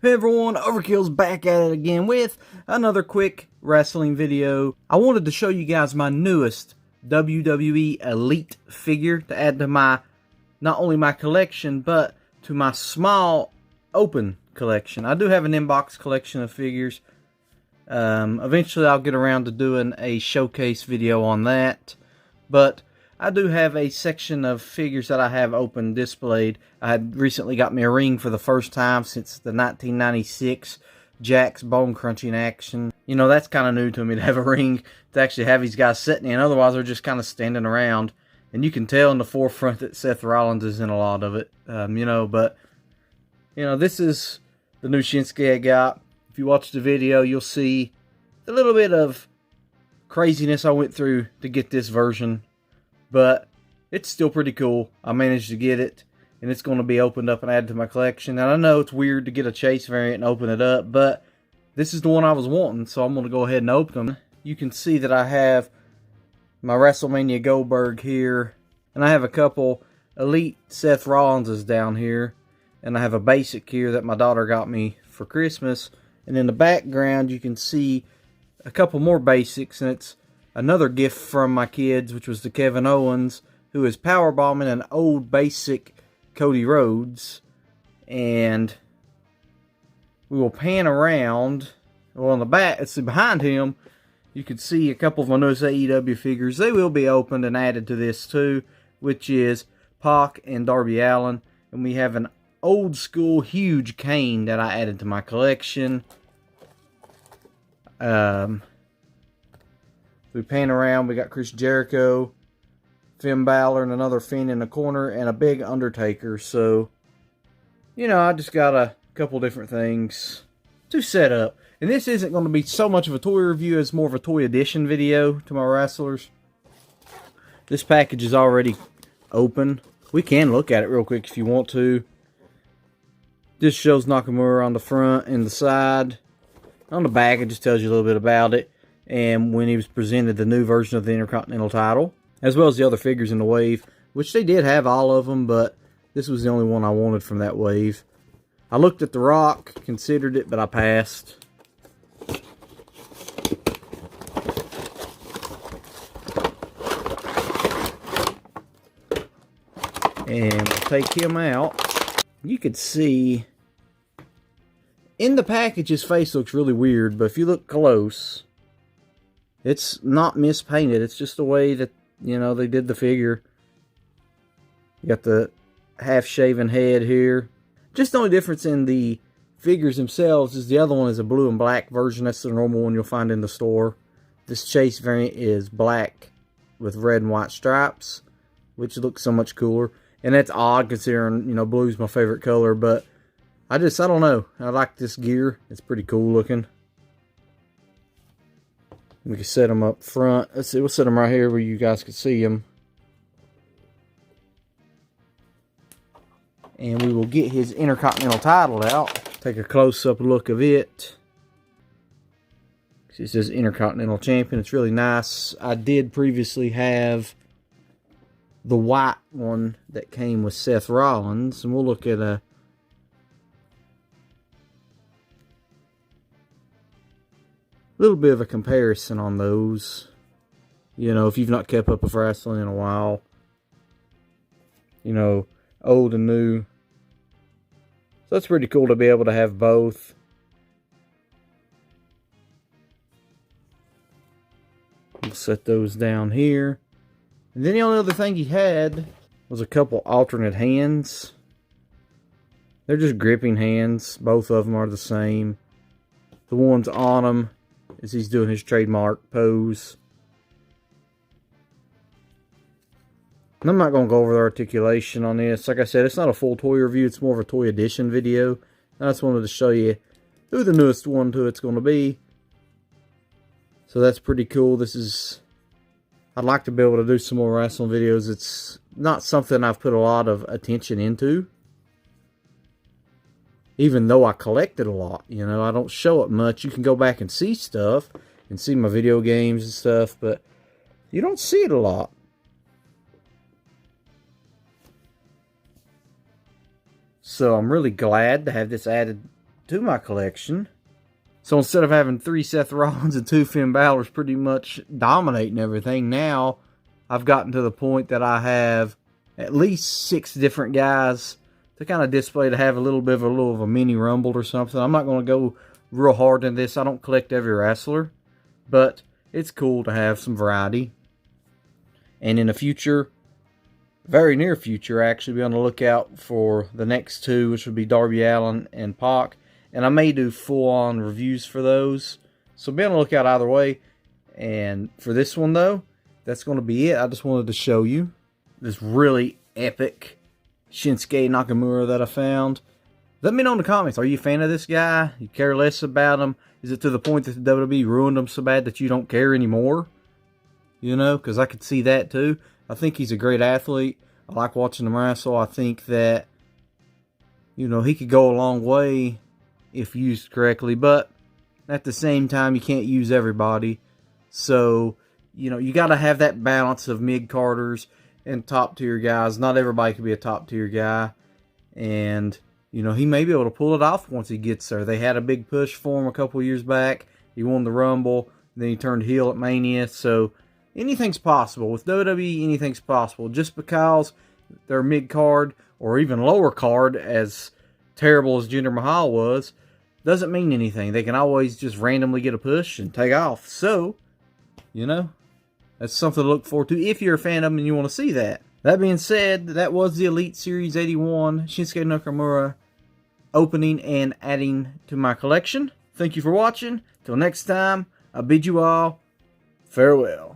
Hey everyone, Overkill's back at it again with another quick wrestling video. I wanted to show you guys my newest WWE Elite figure to add to my, not only my collection, but to my small open collection. I do have an inbox collection of figures. Eventually I'll get around to doing a showcase video on that, but I do have a section of figures that I have open displayed. I had recently got me a ring for the first time since the 1996 Jack's Bone Crunching action. You know, that's kind of new to me to have a ring, to actually have these guys sitting in. Otherwise, they're just kind of standing around. And you can tell in the forefront that Seth Rollins is in a lot of it. But this is the new Shinsuke I got. If you watch the video, you'll see a little bit of craziness I went through to get this version. But it's still pretty cool. I managed to get it, and it's going to be opened up and added to my collection. And I know it's weird to get a Chase variant and open it up, but this is the one I was wanting, so I'm going to go ahead and open them. You can see that I have my WrestleMania Goldberg here, and I have a couple Elite Seth Rollinses down here, and I have a basic here that my daughter got me for Christmas. And in the background, you can see a couple more basics, and it's another gift from my kids, which was the Kevin Owens, who is powerbombing an old basic Cody Rhodes. And we will pan around. Well, on the back, let's see, behind him, you can see a couple of my newest AEW figures. They will be opened and added to this too, which is Pac and Darby Allin. And we have an old school huge Kane that I added to my collection. We pan around, we got Chris Jericho, Finn Balor, and another Finn in the corner, and a big Undertaker. So, I just got a couple different things to set up. And this isn't going to be so much of a toy review as more of a toy edition video to my wrestlers. This package is already open. We can look at it real quick if you want to. This shows Nakamura on the front and the side. On the back, it just tells you a little bit about it. And when he was presented the new version of the Intercontinental title, as well as the other figures in the wave, which they did have all of them, but this was the only one I wanted from that wave. I looked at The Rock, considered it, but I passed. And we'll take him out. You could see in the package his face looks really weird, but if you look close, it's not mispainted. It's just the way that, they did the figure. You got the half-shaven head here. Just the only difference in the figures themselves is the other one is a blue and black version. That's the normal one you'll find in the store. This Chase variant is black with red and white stripes, which looks so much cooler. And that's odd considering, blue's my favorite color, but I don't know. I like this gear. It's pretty cool looking. We can set them up front. Let's see, we'll set them right here where you guys can see them. And we will get his Intercontinental title out. Take a close-up look of it. It says Intercontinental Champion. It's really nice. I did previously have the white one that came with Seth Rollins. And we'll look at a little bit of a comparison on those. If you've not kept up with wrestling in a while. Old and new. So that's pretty cool to be able to have both. We'll set those down here. And then the only other thing he had was a couple alternate hands. They're just gripping hands. Both of them are the same. The one's on him as he's doing his trademark pose. And I'm not going to go over the articulation on this. Like I said, it's not a full toy review. It's more of a toy edition video. I just wanted to show you who the newest one to it's going to be. So that's pretty cool. I'd like to be able to do some more wrestling videos. It's not something I've put a lot of attention into. Even though I collected a lot, I don't show it much. You can go back and see stuff and see my video games and stuff, but you don't see it a lot. So I'm really glad to have this added to my collection. So instead of having 3 Seth Rollins and 2 Finn Balor's pretty much dominating everything, now I've gotten to the point that I have at least 6 different guys to kind of display, to have a little bit of a mini rumble or something. I'm not going to go real hard in this. I don't collect every wrestler, but it's cool to have some variety. And in the future, very near future, actually, be on the lookout for the next 2, which would be Darby Allin and Pac. And I may do full-on reviews for those. So be on the lookout either way. And for this one, though, that's going to be it. I just wanted to show you this really epic Shinsuke Nakamura that I found. Let me know in the comments. Are you a fan of this guy? You care less about him? Is it to the point that the WWE ruined him so bad that you don't care anymore? You know, because I could see that too. I think he's a great athlete. I like watching him wrestle. I think that, you know, he could go a long way if used correctly, but at the same time, you can't use everybody. So, you know, you got to have that balance of mid-carders and top-tier guys. Not everybody can be a top-tier guy. And, you know, he may be able to pull it off once he gets there. They had a big push for him a couple years back. He won the Rumble. Then he turned heel at Mania. So, anything's possible. With WWE, anything's possible. Just because they're mid-card or even lower card, as terrible as Jinder Mahal was, doesn't mean anything. They can always just randomly get a push and take off. So, you know, that's something to look forward to if you're a fan of them and you want to see that. That being said, that was the Elite Series 81 Shinsuke Nakamura opening and adding to my collection. Thank you for watching. Till next time, I bid you all farewell.